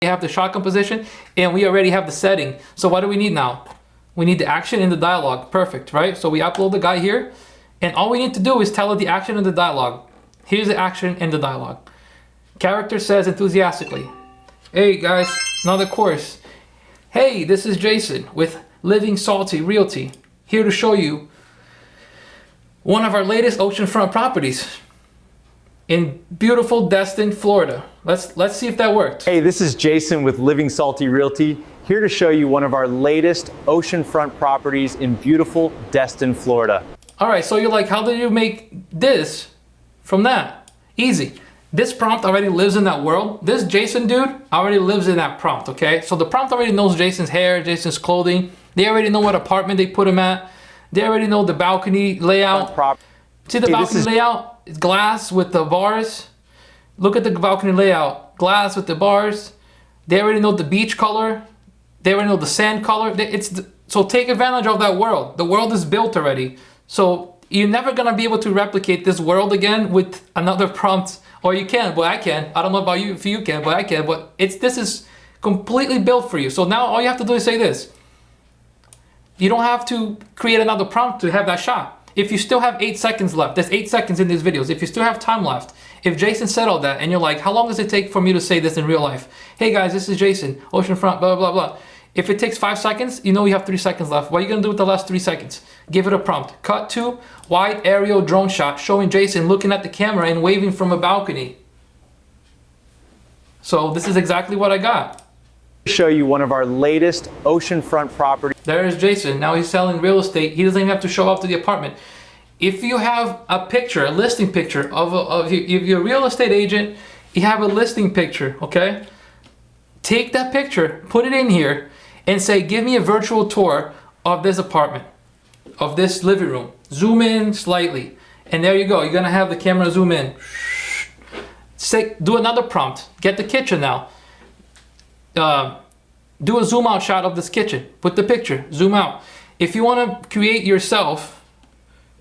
have the shotgun position, and we already have the setting. So what do we need now? We need the action and the dialogue. Perfect, right? So we upload the guy here, and all we need to do is tell it the action and the dialogue. Here's the action and the dialogue. Character says enthusiastically, "Hey guys, another course. Hey, this is Jason with Living Salty Realty, here to show you one of our latest oceanfront properties in beautiful Destin, Florida." Let's see if that worked. Hey, this is Jason with Living Salty Realty, here to show you one of our latest oceanfront properties in beautiful Destin, Florida. All right, so you're like, how did you make this from that? Easy. This prompt already lives in that world. This Jason dude already lives in that prompt, okay? So the prompt already knows Jason's hair, Jason's clothing. They already know what apartment they put him at. They already know the balcony layout. See the balcony layout? It's glass with the bars. Look at the balcony layout. Glass with the bars. They already know the beach color. They already know the sand color. So take advantage of that world. The world is built already. So you're never gonna be able to replicate this world again with another prompt. Or you can, but I can. I don't know about you, if you can, but I can. But this is completely built for you. So now all you have to do is say this. You don't have to create another prompt to have that shot. If you still have 8 seconds left, there's 8 seconds in these videos. If you still have time left, if Jason said all that and you're like, how long does it take for me to say this in real life? Hey guys, this is Jason, oceanfront, blah, blah, blah. If it takes 5 seconds, you know you have 3 seconds left. What are you gonna do with the last 3 seconds? Give it a prompt. Cut to wide aerial drone shot showing Jason looking at the camera and waving from a balcony. So this is exactly what I got. Show you one of our latest oceanfront properties. There's Jason. Now he's selling real estate. He doesn't even have to show up to the apartment. If you have a picture, a listing picture if you're a real estate agent, you have a listing picture, okay? Take that picture, put it in here, and say, give me a virtual tour of this apartment, of this living room. Zoom in slightly, and there you go. You're gonna have the camera zoom in. Do another prompt. Get the kitchen now. Do a zoom out shot of this kitchen. Put the picture, zoom out. If you want to create yourself,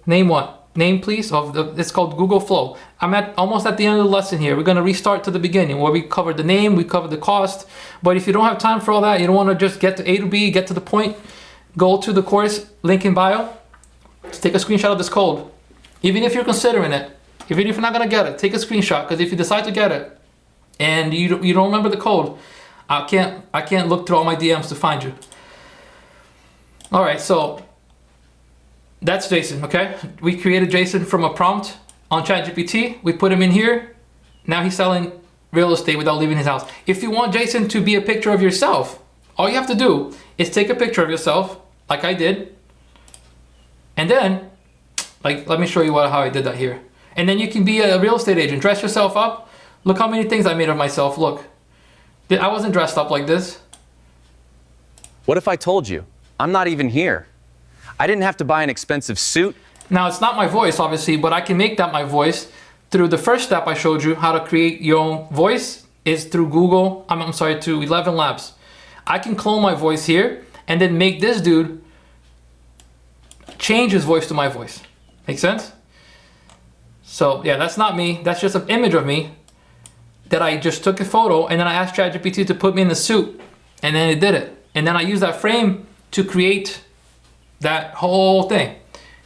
name what? Name please it's called Google Flow. I'm almost at the end of the lesson here. We're going to restart to the beginning where we covered the name, we covered the cost. But if you don't have time for all that, you don't want to just get to A to B, get to the point, go to the course, link in bio. Just take a screenshot of this code. Even if you're considering it, even if you're not going to get it, take a screenshot, because if you decide to get it and you don't remember the code, I can't look through all my DMs to find you. All right, so that's Jason, okay? We created Jason from a prompt on ChatGPT. We put him in here. Now he's selling real estate without leaving his house. If you want Jason to be a picture of yourself, all you have to do is take a picture of yourself, like I did, and then, let me show you how I did that here. And then you can be a real estate agent. Dress yourself up. Look how many things I made of myself. Look. I wasn't dressed up like this. What if I told you I'm not even here? I didn't have to buy an expensive suit. Now, it's not my voice, obviously, but I can make that my voice through the first step I showed you, how to create your own voice, is through to 11 Labs. I can clone my voice here and then make this dude change his voice to my voice. Make sense? So yeah, that's not me. That's just an image of me that I just took a photo, and then I asked ChatGPT to put me in the suit, and then it did it. And then I used that frame to create that whole thing.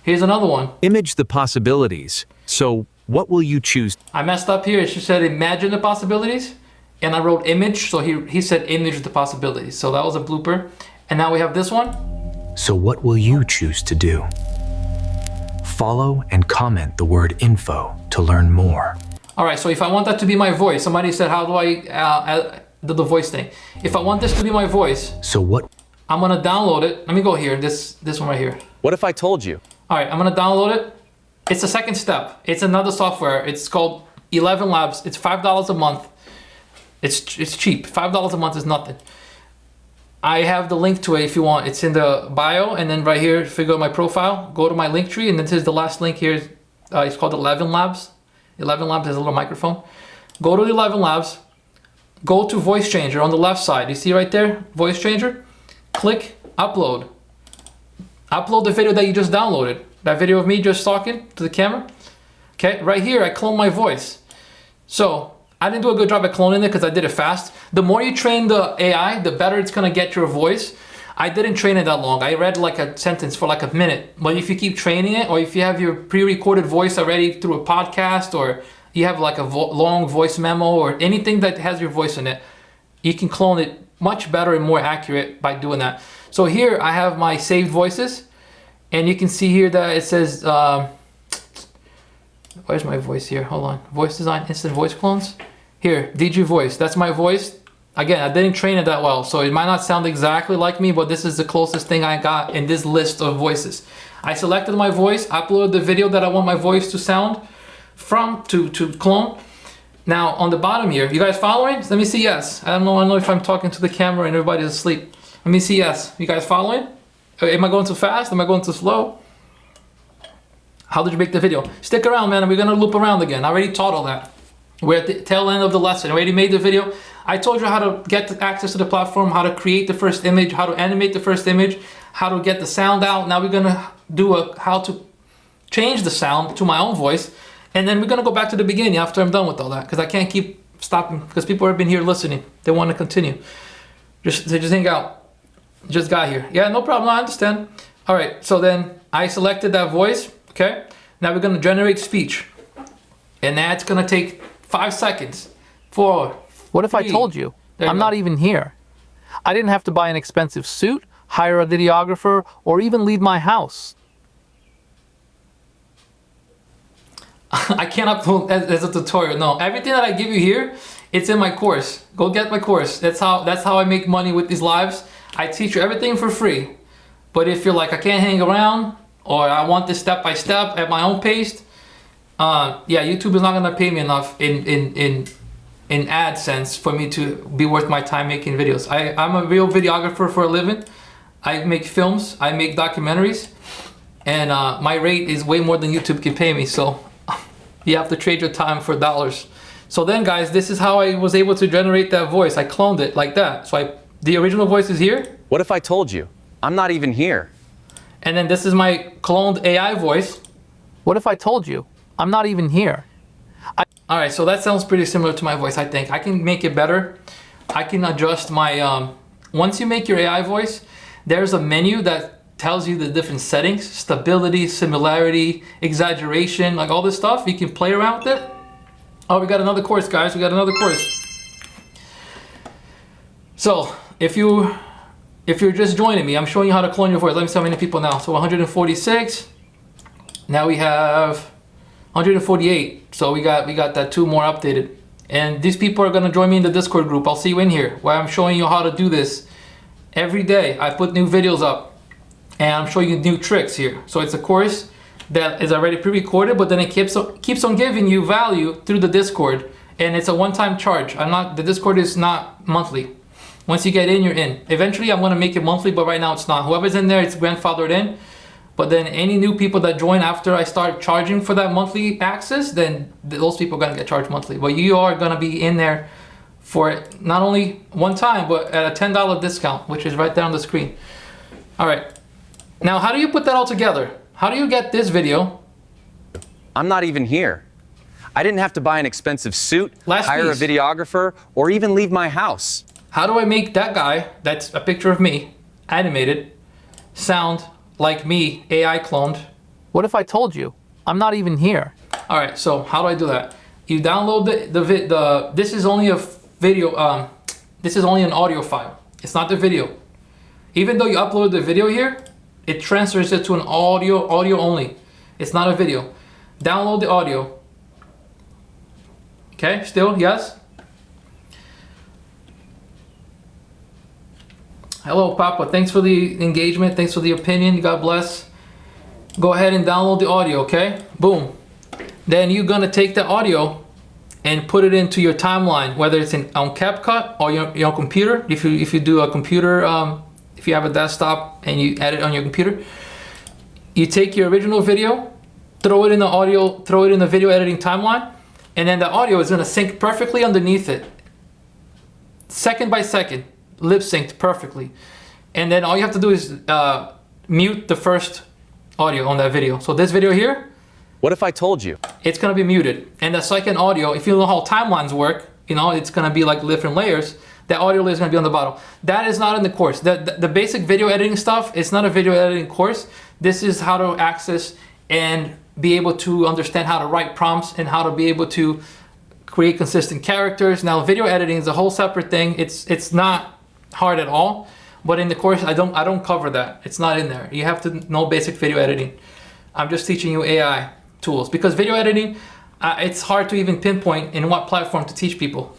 Here's another one. Image the possibilities. So what will you choose? I messed up here. She said imagine the possibilities, and I wrote image, so he said image the possibilities. So that was a blooper. And now we have this one. So what will you choose to do? Follow and comment the word info to learn more. All right, so if I want that to be my voice, somebody said, how do I do the voice thing? If I want this to be my voice, so what? I'm gonna download it. Let me go here, this one right here. What if I told you? All right, I'm gonna download it. It's the second step. It's another software. It's called 11 Labs. It's $5 a month. It's cheap. $5 a month is nothing. I have the link to it if you want. It's in the bio, and then right here, if you go to my profile, go to my link tree, and this is the last link here. It's called 11 Labs. 11 Labs has a little microphone. Go to 11 Labs, go to voice changer on the left side. You see right there, voice changer? Click upload. Upload the video that you just downloaded. That video of me just talking to the camera. Okay, right here I clone my voice. So I didn't do a good job at cloning it because I did it fast. The more you train the AI, the better it's gonna get your voice. I didn't train it that long. I read like a sentence for like a minute. But if you keep training it, or if you have your pre-recorded voice already through a podcast, or you have like a long voice memo, or anything that has your voice in it, you can clone it much better and more accurate by doing that. So here I have my saved voices, and you can see here that it says, where's my voice here? Hold on. Voice design, instant voice clones. Here, DG voice. That's my voice. Again, I didn't train it that well, so it might not sound exactly like me, but this is the closest thing I got in this list of voices. I selected my voice, uploaded the video that I want my voice to sound from, to clone. Now, on the bottom here, you guys following? Let me see yes. I don't know if I'm talking to the camera and everybody's asleep. Let me see yes. You guys following? Am I going too fast? Am I going too slow? How did you make the video? Stick around, man, and we're gonna loop around again. I already taught all that. We're at the tail end of the lesson. I already made the video. I told you how to get access to the platform, how to create the first image, how to animate the first image, how to get the sound out. Now we're gonna do how to change the sound to my own voice. And then we're gonna go back to the beginning after I'm done with all that, because I can't keep stopping, because people have been here listening. They want to continue. They just hang out. Just got here. Yeah, no problem, I understand. All right, so then I selected that voice, okay? Now we're gonna generate speech. And that's gonna take 5 seconds. 4. What if I 3. told you There you I'm go. not even here? I didn't have to buy an expensive suit, hire a videographer, or even leave my house. I can't upload as a tutorial. No, everything that I give you here, it's in my course. Go get my course. That's how I make money with these lives. I teach you everything for free. But if you're like, I can't hang around, or I want this step by step at my own pace, yeah, YouTube is not gonna pay me enough in AdSense for me to be worth my time making videos. I'm a real videographer for a living. I make films, I make documentaries, and my rate is way more than YouTube can pay me. So you have to trade your time for dollars. So then, guys, this is how I was able to generate that voice. I cloned it like that. So the original voice is here. What if I told you I'm not even here? And then this is my cloned AI voice. What if I told you I'm not even here? All right, so that sounds pretty similar to my voice, I think. I can make it better. I can adjust my, once you make your AI voice, there's a menu that tells you the different settings, stability, similarity, exaggeration, like all this stuff. You can play around with it. Oh, we got another course, guys. We got another course. So if you're just joining me, I'm showing you how to clone your voice. Let me see how many people now. So 146. Now we have 148. So we got that 2 more updated. And these people are gonna join me in the Discord group. I'll see you in here, where I'm showing you how to do this every day. I put new videos up, and I'm showing you new tricks here. So it's a course that is already pre-recorded, but then it keeps on giving you value through the Discord, and it's a one-time charge. The Discord is not monthly. Once you get in, you're in. Eventually, I'm gonna make it monthly, but right now it's not. Whoever's in there, it's grandfathered in. But then any new people that join after I start charging for that monthly access, then those people are gonna get charged monthly. But you are gonna be in there for not only one time, but at a $10 discount, which is right there on the screen. All right. Now, how do you put that all together? How do you get this video? I'm not even here. I didn't have to buy an expensive suit, Last hire piece. a videographer, or even leave my house. How do I make that guy, that's a picture of me, animated, sound like me, AI cloned? What if I told you I'm not even here? All right, so how do I do that? You download this is only a video, this is only an audio file. It's not the video. Even though you upload the video here, it transfers it to an audio only. It's not a video. Download the audio. Okay, still, yes? Hello, Papa. Thanks for the engagement. Thanks for the opinion. God bless. Go ahead and download the audio, okay? Boom. Then you're gonna take the audio and put it into your timeline, whether it's on CapCut or your computer. If you do a computer, if you have a desktop and you edit on your computer, you take your original video, throw it in the video editing timeline, and then the audio is gonna sync perfectly underneath it, second by second, lip synced perfectly. And then all you have to do is mute the first audio on that video. So this video here, What if I told you? it's gonna be muted. And the second audio, if you know how timelines work, you know, it's gonna be like different layers. That audio layer is gonna be on the bottom. That is not in the course. The basic video editing stuff, it's not a video editing course. This is how to access and be able to understand how to write prompts and how to be able to create consistent characters. Now, video editing is a whole separate thing. It's not hard at all, but in the course, I don't cover that. It's not in there. You have to know basic video editing. I'm just teaching you AI tools because video editing, it's hard to even pinpoint in what platform to teach people.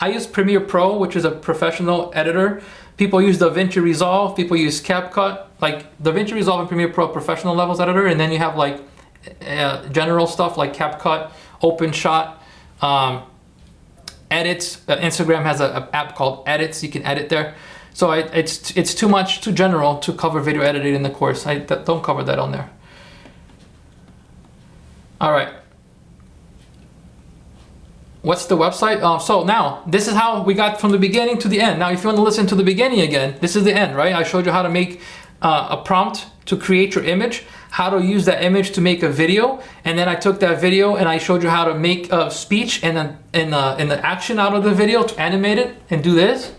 I use Premiere Pro, which is a professional editor. People use DaVinci Resolve, people use CapCut. Like DaVinci Resolve and Premiere Pro, professional levels editor, and then you have like general stuff like CapCut, OpenShot, Edits. Instagram has an app called Edits. You can edit there. So it's too general to cover video editing in the course. I don't cover that on there. All right. What's the website? So now, this is how we got from the beginning to the end. Now, if you want to listen to the beginning again, this is the end, right? I showed you how to make a prompt to create your image, how to use that image to make a video, and then I took that video and I showed you how to make a speech and the action out of the video to animate it and do this.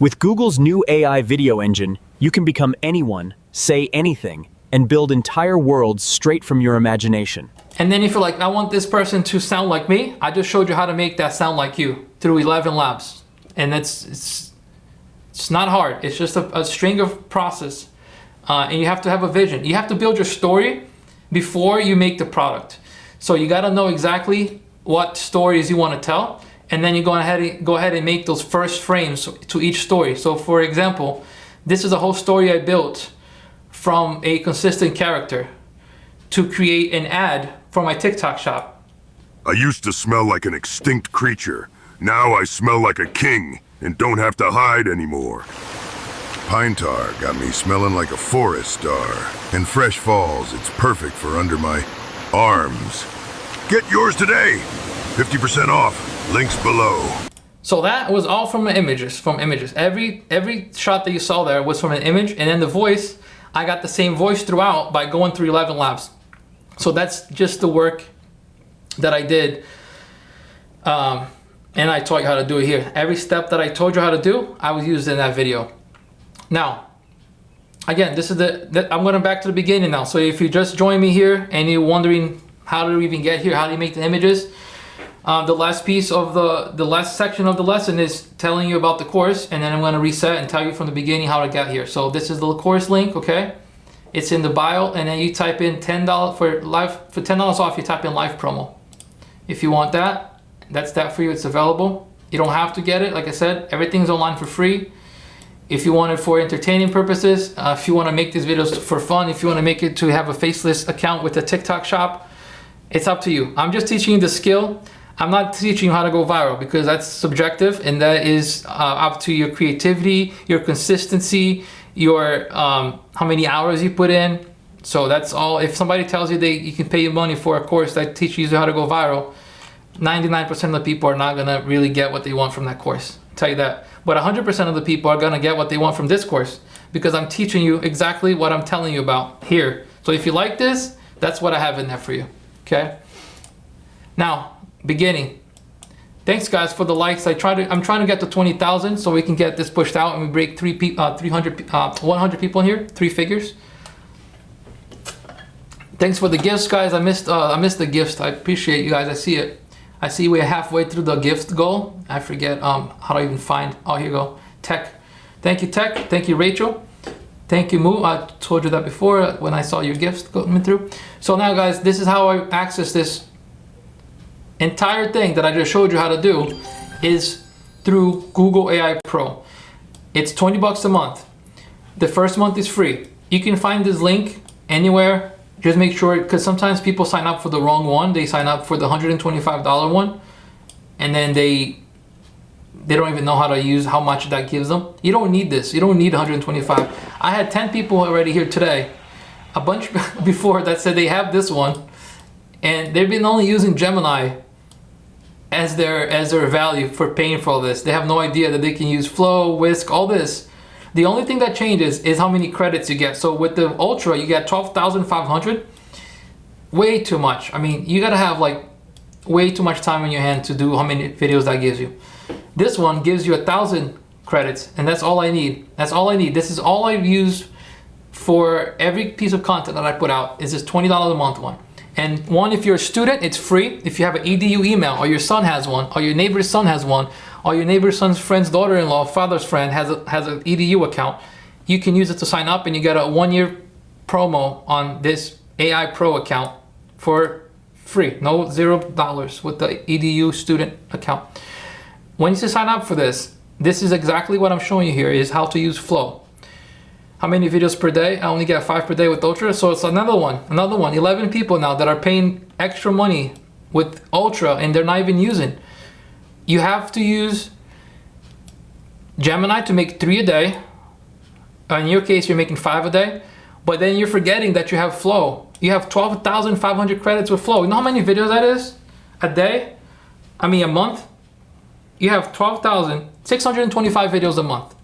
With Google's new AI video engine, you can become anyone, say anything, and build entire worlds straight from your imagination. And then if you're like, I want this person to sound like me, I just showed you how to make that sound like you through 11 Labs. And it's not hard. It's just a string of process. And you have to have a vision. You have to build your story before you make the product. So you got to know exactly what stories you want to tell. And then you go ahead and make those first frames to each story. So for example, this is a whole story I built from a consistent character to create an ad for my TikTok shop. I used to smell like an extinct creature. Now I smell like a king and don't have to hide anymore. Pine tar got me smelling like a forest star. And Fresh Falls, it's perfect for under my arms. Get yours today. 50% off. Links below. So that was all from images. Every shot that you saw there was from an image, and then the voice, I got the same voice throughout by going through 11 Labs. So that's just the work that I did. And I taught you how to do it here. Every step that I told you how to do, I was used in that video. Now, again, this is I'm going back to the beginning now. So if you just joined me here and you're wondering how do we even get here, how do you make the images? The last piece of the last section of the lesson is telling you about the course, and then I'm going to reset and tell you from the beginning how to get here. So this is the course link, okay? It's in the bio, and then you type in $10 for $10 off. You type in live promo. If you want that, that's that for you. It's available. You don't have to get it. Like I said, everything's online for free. If you want it for entertaining purposes, if you want to make these videos for fun, if you want to make it to have a faceless account with a TikTok shop, it's up to you. I'm just teaching you the skill. I'm not teaching you how to go viral because that's subjective, and that is up to your creativity, your consistency, your how many hours you put in. So that's all. If somebody tells you you can pay you money for a course that teaches you how to go viral, 99% of the people are not gonna really get what they want from that course. I'll tell you that. But 100% of the people are gonna get what they want from this course because I'm teaching you exactly what I'm telling you about here. So if you like this, that's what I have in there for you. Okay. Now, beginning. Thanks guys for the likes. I'm trying to get to 20,000 so we can get this pushed out and we break 100 people in here, 3 figures. Thanks for the gifts, guys. I missed the gifts. I appreciate you guys. I see it. I see we're halfway through the gift goal. I forget how to even find. Oh, here you go. Tech. Thank you, Tech. Thank you, Rachel. Thank you, Moo. I told you that before when I saw your gifts coming through. So now, guys, this is how I access this entire thing that I just showed you how to do is through Google AI Pro. It's $20 a month. The first month is free. You can find this link anywhere. Just make sure, because sometimes people sign up for the wrong one. They sign up for the $125 one, and then they don't even know how much that gives them. You don't need this. You don't need 125. I had 10 people already here today, a bunch before that said they have this one, and they've been only using Gemini as their value for paying for all this. They have no idea that they can use Flow, Whisk, all this. The only thing that changes is how many credits you get. So with the Ultra, you get 12,500. Way too much. I mean, you gotta have like way too much time on your hand to do how many videos that gives you. This one gives you 1,000 credits, and that's all I need. That's all I need. This is all I've used for every piece of content that I put out. Is this $20 a month one. And one, if you're a student, it's free. If you have an EDU email, or your son has one, or your neighbor's son has one, or your neighbor's son's friend's daughter-in-law, father's friend has an EDU account, you can use it to sign up, and you get a 1-year promo on this AI Pro account for free, no $0 with the EDU student account. When you sign up for this, this is exactly what I'm showing you here, is how to use Flow. How many videos per day? I only get 5 per day with Ultra, so it's another one, 11 people now that are paying extra money with Ultra and they're not even using. You have to use Gemini to make 3 a day. In your case, you're making 5 a day, but then you're forgetting that you have Flow. You have 12,500 credits with Flow. You know how many videos that is a day? I mean, a month? You have 12,625 videos a month.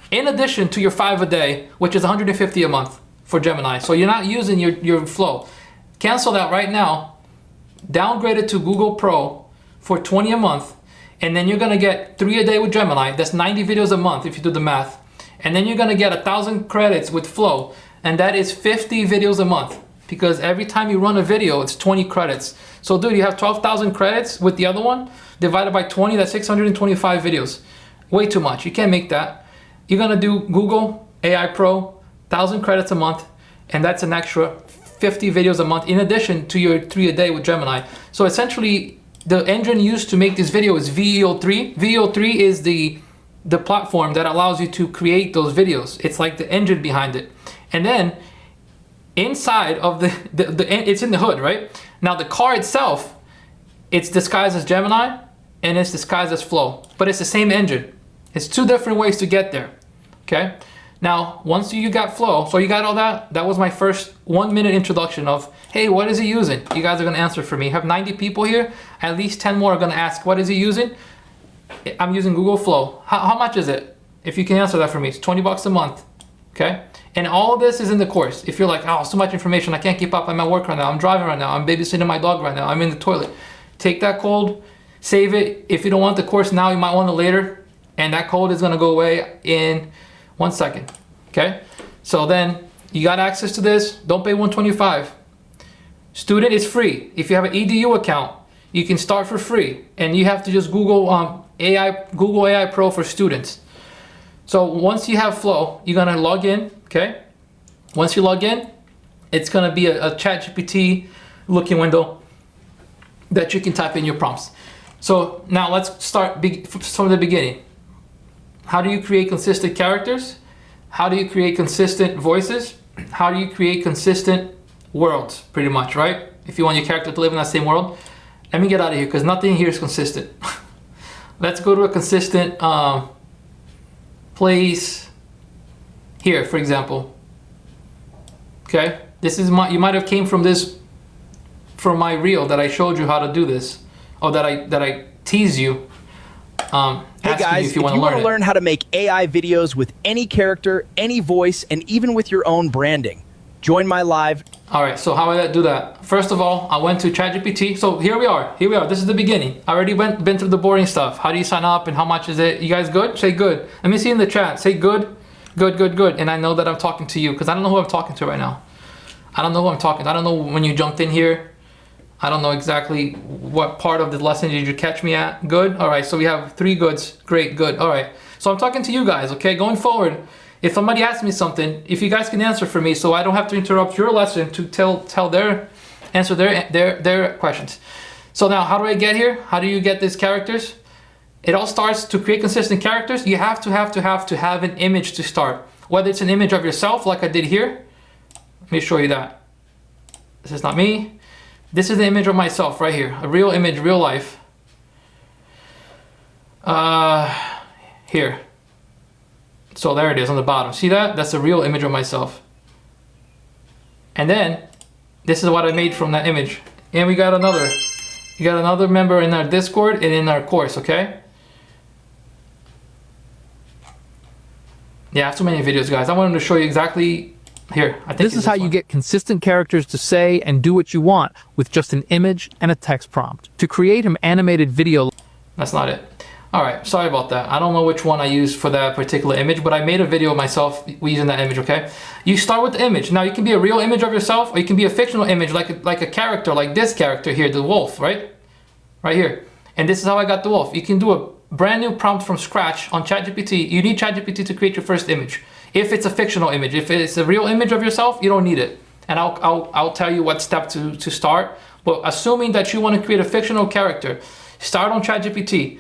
In addition to your 5 a day, which is 150 a month for Gemini. So you're not using your Flow. Cancel that right now. Downgrade it to Google Pro for 20 a month. And then you're gonna get 3 a day with Gemini. That's 90 videos a month if you do the math. And then you're gonna get 1,000 credits with Flow. And that is 50 videos a month. Because every time you run a video, it's 20 credits. So dude, you have 12,000 credits with the other one, divided by 20, that's 625 videos. Way too much, you can't make that. You're gonna do Google AI Pro, 1,000 credits a month, and that's an extra 50 videos a month in addition to your 3 a day with Gemini. So essentially, the engine used to make this video is VEO3. VEO3 is the platform that allows you to create those videos. It's like the engine behind it. And then inside of it's in the hood, right? Now the car itself, it's disguised as Gemini and it's disguised as Flow, but it's the same engine. It's 2 different ways to get there, okay? Now, once you got Flow, so you got all that, that was my first 1-minute introduction of, hey, what is he using? You guys are gonna answer for me. I have 90 people here, at least 10 more are gonna ask, what is he using? I'm using Google Flow. How much is it? If you can answer that for me, it's 20 bucks a month, okay? And all of this is in the course. If you're like, oh, so much information, I can't keep up, I'm at work right now, I'm driving right now, I'm babysitting my dog right now, I'm in the toilet. Take that code, save it. If you don't want the course now, you might want it later, and that code is gonna go away in 1 second, okay? So then, you got access to this, don't pay $125. Student is free. If you have an EDU account, you can start for free, and you have to just Google Google AI Pro for students. So once you have Flow, you're gonna log in, okay? Once you log in, it's gonna be a ChatGPT looking window that you can type in your prompts. So now let's start from the beginning. How do you create consistent characters? How do you create consistent voices? How do you create consistent worlds, pretty much, right? If you want your character to live in that same world. Let me get out of here because nothing here is consistent. Let's go to a consistent place here, for example. Okay, this is you might have came from my reel that I showed you how to do this, or that I tease you. Hey guys, if you want to learn how to make AI videos with any character, any voice, and even with your own branding, join my live. All right, so how did I do that? First of all, I went to ChatGPT. So here we are. This is the beginning. I already been through the boring stuff. How do you sign up and how much is it? You guys good? Say good. Let me see in the chat. Say good. Good. And I know that I'm talking to you because I don't know who I'm talking to right now. I don't know who I'm talking to. I don't know when you jumped in here. I don't know exactly what part of the lesson did you catch me at. Good. All right, so we have 3 goods. Great, good. All right. So I'm talking to you guys, okay? Going forward, if somebody asks me something, if you guys can answer for me so I don't have to interrupt your lesson to answer their questions. So now, how do I get here? How do you get these characters? It all starts to create consistent characters. You have to have an image to start. Whether it's an image of yourself like I did here. Let me show you that. This is not me. This is the image of myself right here. A real image, real life. Here. So there it is on the bottom. See that? That's a real image of myself. And then, this is what I made from that image. And we got another member in our Discord and in our course, okay? Yeah, I have too many videos, guys. I wanted to show you exactly Here, I think This is how you get consistent characters to say and do what you want with just an image and a text prompt. To create an animated video... That's not it. All right, sorry about that. I don't know which one I used for that particular image, but I made a video of myself using that image, okay? You start with the image. Now, you can be a real image of yourself, or you can be a fictional image like a character, like this character here, the wolf, right? Right here. And this is how I got the wolf. You can do a brand new prompt from scratch on ChatGPT. You need ChatGPT to create your first image. If it's a fictional image, if it's a real image of yourself, you don't need it. And I'll tell you what step to start. But assuming that you want to create a fictional character, start on ChatGPT.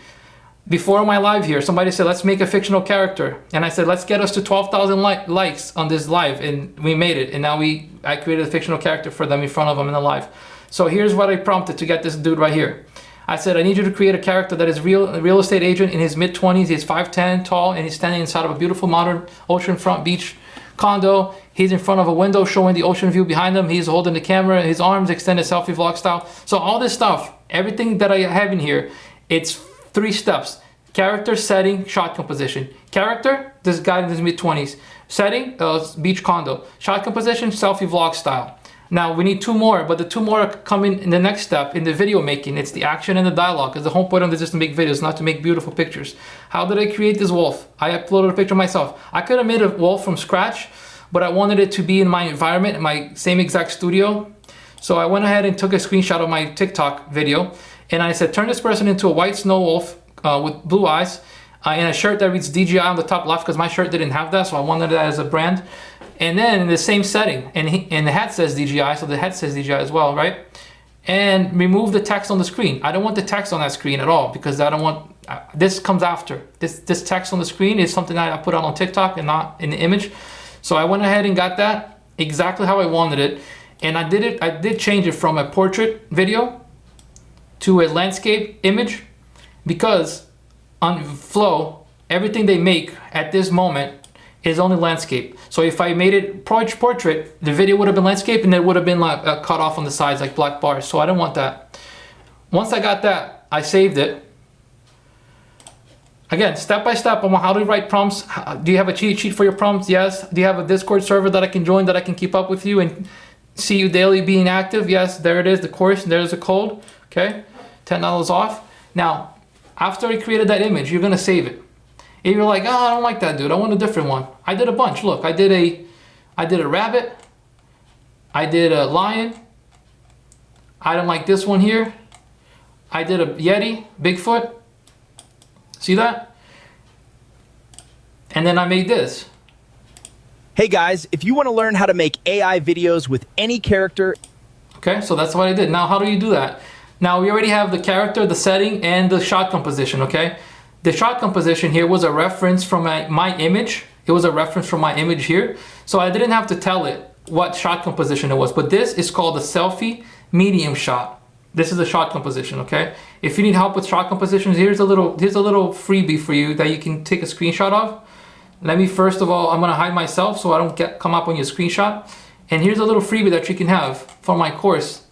Before my live here, somebody said, let's make a fictional character. And I said, let's get us to 12,000 likes on this live. And we made it. And now I created a fictional character for them in front of them in the live. So here's what I prompted to get this dude right here. I said, I need you to create a character that is a real estate agent in his mid-20s. He's 5'10", tall, and he's standing inside of a beautiful modern oceanfront beach condo. He's in front of a window showing the ocean view behind him. He's holding the camera, his arms extended selfie vlog style. So all this stuff, everything that I have in here, it's 3 steps. Character, setting, shot composition. Character, this guy in his mid-20s. Setting, beach condo. Shot composition, selfie vlog style. Now we need 2 more, but the 2 more come in the next step in the video making. It's the action and the dialogue, because the whole point of this is to make videos, not to make beautiful pictures. How did I create this wolf? I uploaded a picture myself. I could have made a wolf from scratch, but I wanted it to be in my environment, in my same exact studio. So I went ahead and took a screenshot of my TikTok video, and I said, turn this person into a white snow wolf with blue eyes, in a shirt that reads DJI on the top left, because my shirt didn't have that, so I wanted that as a brand. And then in the same setting, and the hat says DJI, so the head says DJI as well, right? And remove the text on the screen. I don't want the text on that screen at all, because I don't want, this comes after. This text on the screen is something that I put on TikTok and not in the image. So I went ahead and got that exactly how I wanted it. And I did change it from a portrait video to a landscape image, because on Flow, everything they make at this moment is only landscape. So if I made it portrait, the video would have been landscape, and it would have been like cut off on the sides like black bars. So I don't want that. Once I got that, I saved it. Again, step by step on how to write prompts. Do you have a cheat sheet for your prompts? Yes. Do you have a Discord server that I can join, that I can keep up with you and see you daily being active? Yes, there it is, the course, there's the code. Okay, $10 off. Now, after I created that image, you're gonna save it. If you're like, oh, I don't like that, dude, I want a different one. I did a bunch. Look, I did a rabbit. I did a lion. I don't like this one here. I did a Yeti, Bigfoot. See that? And then I made this. Hey guys, if you want to learn how to make AI videos with any character. Okay, so that's what I did. Now, how do you do that? Now, we already have the character, the setting, and the shot composition, okay? The shot composition here was a reference from my image. It was a reference from my image here. So I didn't have to tell it what shot composition it was, but this is called a selfie medium shot. This is a shot composition, okay? If you need help with shot compositions, here's a little freebie for you that you can take a screenshot of. Let me, first of all, I'm gonna hide myself so I don't come up on your screenshot. And here's a little freebie that you can have for my course,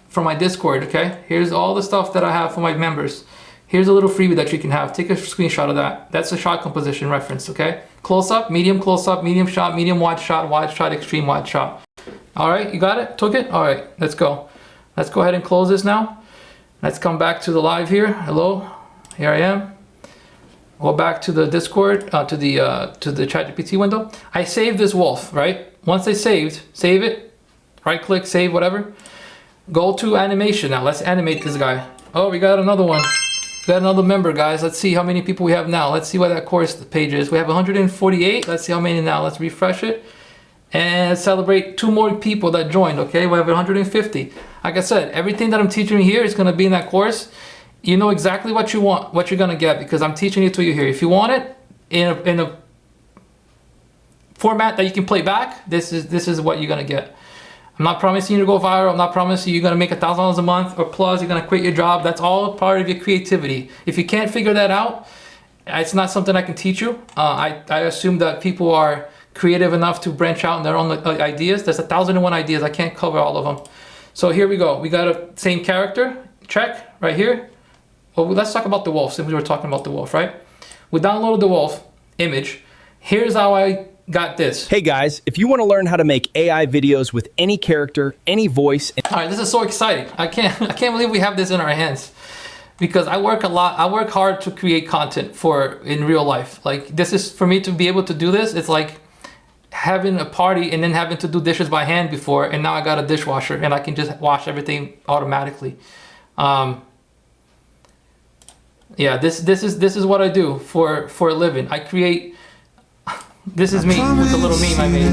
from my Discord, okay? Here's all the stuff that I have for my members. Here's a little freebie that you can have. Take a screenshot of that. That's a shot composition reference, okay? Close up, medium shot, medium wide shot, extreme wide shot. All right, you got it? Took it? All right, let's go. Let's go ahead and close this now. Let's come back to the live here. Hello, here I am. Go back to the Discord, to the ChatGPT window. I saved this wolf, right? Once I save it, right click, save, whatever. Go to animation now. Let's animate this guy. Oh, we got another one. We got another member, guys. Let's see how many people we have now. Let's see what that course page is. We have 148. Let's see how many now. Let's refresh it and celebrate 2 more people that joined, okay? We have 150. Like I said, everything that I'm teaching here is gonna be in that course. You know exactly what you want, what you're gonna get, because I'm teaching it to you here. If you want it in a format that you can play back, this is what you're gonna get. I'm not promising you to go viral. I'm not promising you're gonna make $1,000 a month or plus, you're gonna quit your job. That's all part of your creativity. If you can't figure that out, it's not something I can teach you. I assume that people are creative enough to branch out in their own ideas. There's 1,001 ideas. I can't cover all of them. So here we go. We got a same character, check, right here. Well, let's talk about the wolf, since we were talking about the wolf, right? We downloaded the wolf image. Here's how I got this. Hey guys, if you want to learn how to make AI videos with any character, any voice, All right, this is so exciting. I can't believe we have this in our hands, because I work a lot. I work hard to create content in real life. Like, this is, for me to be able to do this, it's like having a party and then having to do dishes by hand before, and now I got a dishwasher and I can just wash everything automatically. Yeah, this is what I do for a living. I create. This is me with the little meme I made.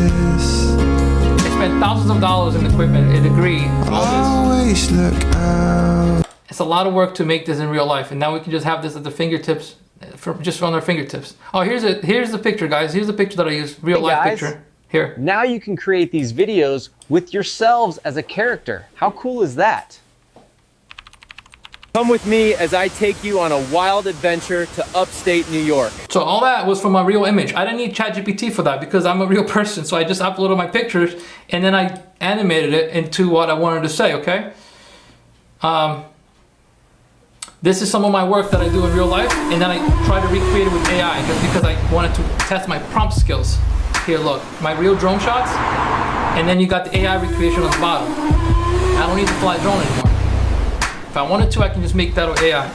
I spent thousands of dollars in equipment, a degree, all this. It's a lot of work to make this in real life, and now we can just have this at the fingertips, just on our fingertips. Oh, here's the picture, guys. Here's the picture that I use, real life picture. Here. Now you can create these videos with yourselves as a character. How cool is that? Come with me as I take you on a wild adventure to upstate New York. So all that was from my real image. I didn't need ChatGPT for that because I'm a real person. So I just uploaded my pictures and then I animated it into what I wanted to say, okay? This is some of my work that I do in real life, and then I try to recreate it with AI just because I wanted to test my prompt skills. Here, look, my real drone shots, and then you got the AI recreation on the bottom. I don't need to fly a drone anymore. If I wanted to, I can just make that with AI.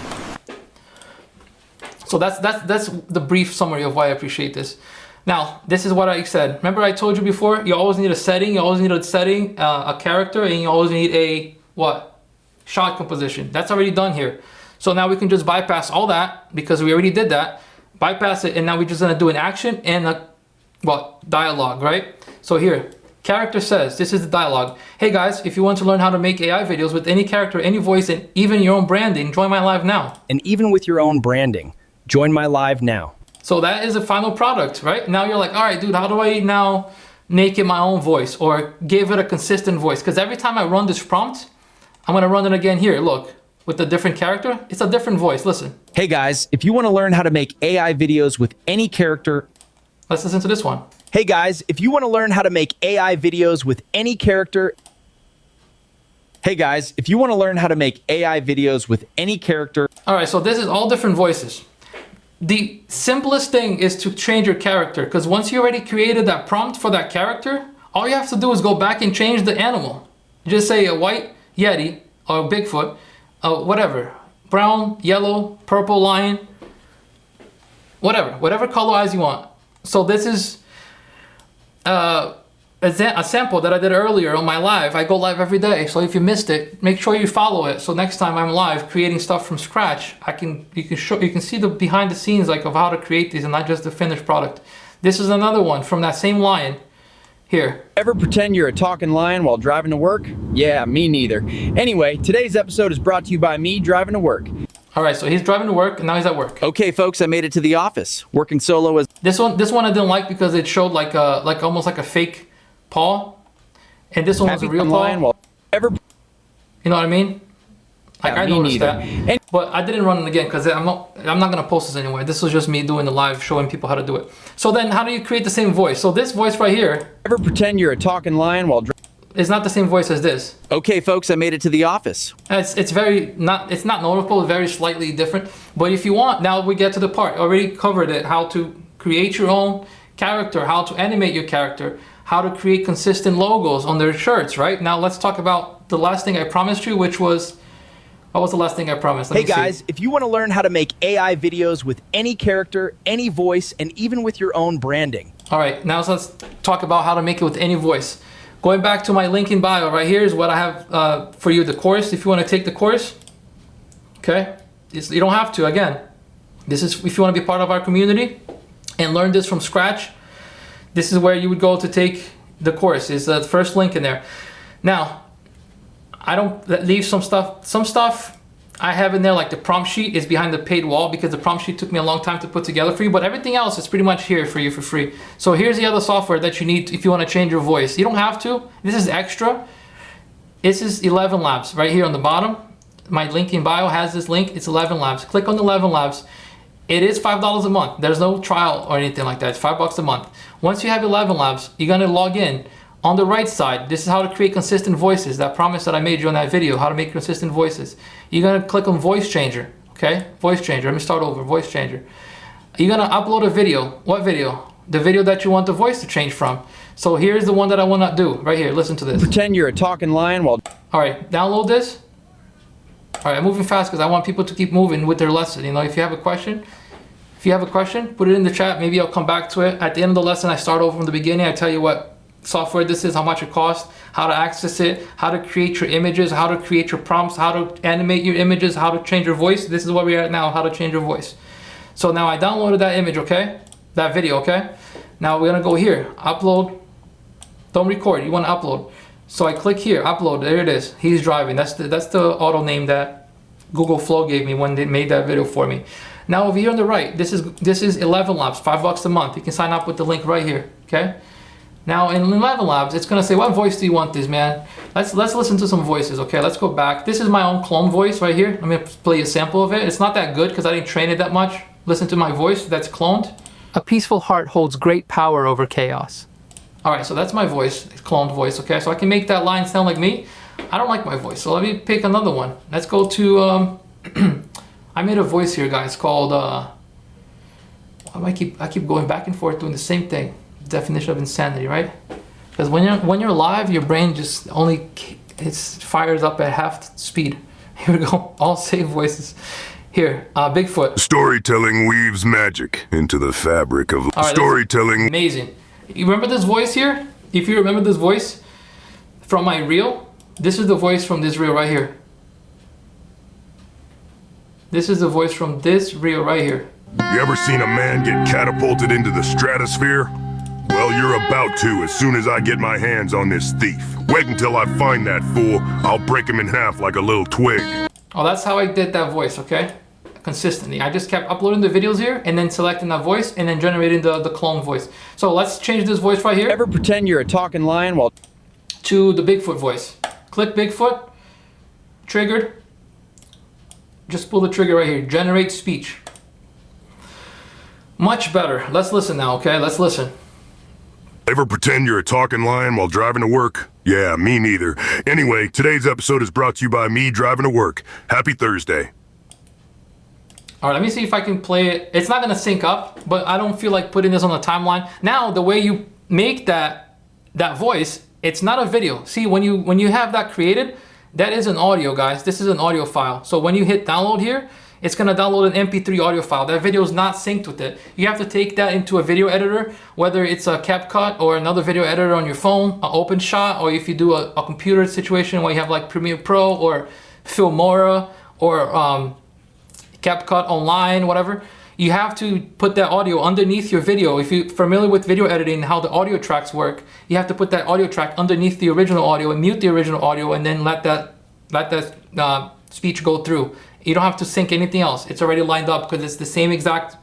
So that's the brief summary of why I appreciate this. Now, this is what I said. Remember I told you before, you always need a setting, a character, and you always need a, what? Shot composition. That's already done here. So now we can just bypass all that because we already did that. Bypass it, and now we're just gonna do an action and a, what? Dialogue, right? So here, character says, this is the dialogue. Hey guys, if you want to learn how to make AI videos with any character, any voice, and even your own branding, join my live now. And even with your own branding, join my live now. So that is the final product, right? Now you're like, all right, dude, how do I now make it my own voice or give it a consistent voice? Because every time I run this prompt, I'm gonna run it again here, look. With a different character, it's a different voice, listen. Hey guys, if you want to learn how to make AI videos with any character, let's listen to this one. Hey guys, if you want to learn how to make AI videos with any character, Hey guys, if you want to learn how to make AI videos with any character. All right, so this is all different voices. The simplest thing is to change your character, because once you already created that prompt for that character, all you have to do is go back and change the animal. Just say a white Yeti or Bigfoot, whatever, brown, yellow, purple lion, whatever color eyes you want. So this is a sample that I did earlier on my live. I go live every day, so if you missed it, make sure you follow it. So next time I'm live creating stuff from scratch, you can see the behind the scenes like of how to create these and not just the finished product. This is another one from that same lion. Here. Ever pretend you're a talking lion while driving to work? Yeah, me neither. Anyway, today's episode is brought to you by me driving to work. All right, so he's driving to work and now he's at work. Okay, folks, I made it to the office. Working solo as this one I didn't like because it showed like almost like a fake paw, and this one was a real paw. While ever, you know what I mean? Like I noticed that, but I didn't run it again because I'm not gonna post this anyway. This was just me doing the live, showing people how to do it. So then, how do you create the same voice? So this voice right here. Ever pretend you're a talking lion while it's not the same voice as this. Okay, folks, I made it to the office. It's not noticeable, very slightly different. But if you want, now we get to the part. I already covered it, how to create your own character, how to animate your character, how to create consistent logos on their shirts, right? Now let's talk about the last thing I promised you, which was, what was the last thing I promised? Hey guys, if you want to learn how to make AI videos with any character, any voice, and even with your own branding. All right, now let's talk about how to make it with any voice. Going back to my link in bio, right here is what I have for you, the course. If you want to take the course, okay? You don't have to, again. This is if you want to be part of our community and learn this from scratch. This is where you would go to take the course. It's the first link in there. Now, I don't leave some stuff. Some stuff I have in there, like the prompt sheet is behind the paid wall because the prompt sheet took me a long time to put together for you, but everything else is pretty much here for you for free. So here's the other software that you need if you want to change your voice. You don't have to. This is extra. This is 11 Labs right here on the bottom. My link in bio has this link. It's 11 Labs. Click on 11 Labs. It is $5 a month. There's no trial or anything like that. It's $5 a month. Once you have 11 Labs, you're gonna log in. On the right side, this is how to create consistent voices. That promise that I made you on that video, how to make consistent voices. You're gonna click on voice changer, okay? Voice changer, let me start over, voice changer. You're gonna upload a video. What video? the video that you want the voice to change from. So here's the one that I want to do right here. Listen to this. Pretend you're a talking lion while... All right, download this. All right, I'm moving fast because I want people to keep moving with their lesson. You know, if you have a question, put it in the chat. Maybe I'll come back to it. At the end of the lesson, I start over from the beginning. I tell you what software this is, how much it costs, how to access it, how to create your images, how to create your prompts, how to animate your images, how to change your voice. This is where we are at now, how to change your voice. So now I downloaded that image, okay? That video, okay? Now we're gonna go here, upload. Don't record, you wanna upload. So I click here, upload, there it is. He's driving, that's the auto name that Google Flow gave me when they made that video for me. Now over here on the right, this is ElevenLabs, $5 a month. You can sign up with the link right here, okay? Now in ElevenLabs, it's gonna say, what voice do you want this, man? Let's listen to some voices, okay? Let's go back. This is my own clone voice right here. Let me play a sample of it. It's not that good because I didn't train it that much. Listen to my voice that's cloned. A peaceful heart holds great power over chaos. All right, so that's my voice, cloned voice, okay? So I can make that line sound like me. I don't like my voice, so let me pick another one. Let's go to, I made a voice here, guys, called, I keep going back and forth doing the same thing. Definition of insanity, right? Because when you're live, your brain just fires up at half speed. Here we go, all save voices. Here, Bigfoot. Storytelling weaves magic into the fabric of storytelling. Amazing. You remember this voice here? If you remember this voice from my reel, this is the voice from this reel right here. This is the voice from this reel right here. You ever seen a man get catapulted into the stratosphere? Well, you're about to as soon as I get my hands on this thief. Wait until I find that fool. I'll break him in half like a little twig. Oh, that's how I did that voice, okay? Consistently. I just kept uploading the videos here and then selecting that voice and then generating the clone voice. So let's change this voice right here. Ever pretend you're a talking lion while... To the Bigfoot voice. Click Bigfoot. Triggered. Just pull the trigger right here. Generate speech. Much better. Let's listen now, okay? Let's listen. Ever pretend you're a talking lion while driving to work? Yeah, me neither. Anyway, today's episode is brought to you by me driving to work. Happy Thursday. All right, let me see if I can play it. It's not gonna sync up, but I don't feel like putting this on the timeline. Now, the way you make that voice, it's not a video. See, when you have that created, that is an audio, guys. This is an audio file. So when you hit download here, it's gonna download an MP3 audio file. That video is not synced with it. You have to take that into a video editor, whether it's a CapCut or another video editor on your phone, an OpenShot, or if you do a computer situation where you have like Premiere Pro or Filmora or CapCut Online, whatever. You have to put that audio underneath your video. If you're familiar with video editing, how the audio tracks work, you have to put that audio track underneath the original audio and mute the original audio and then let that speech go through. You don't have to sync anything else. It's already lined up because it's the same exact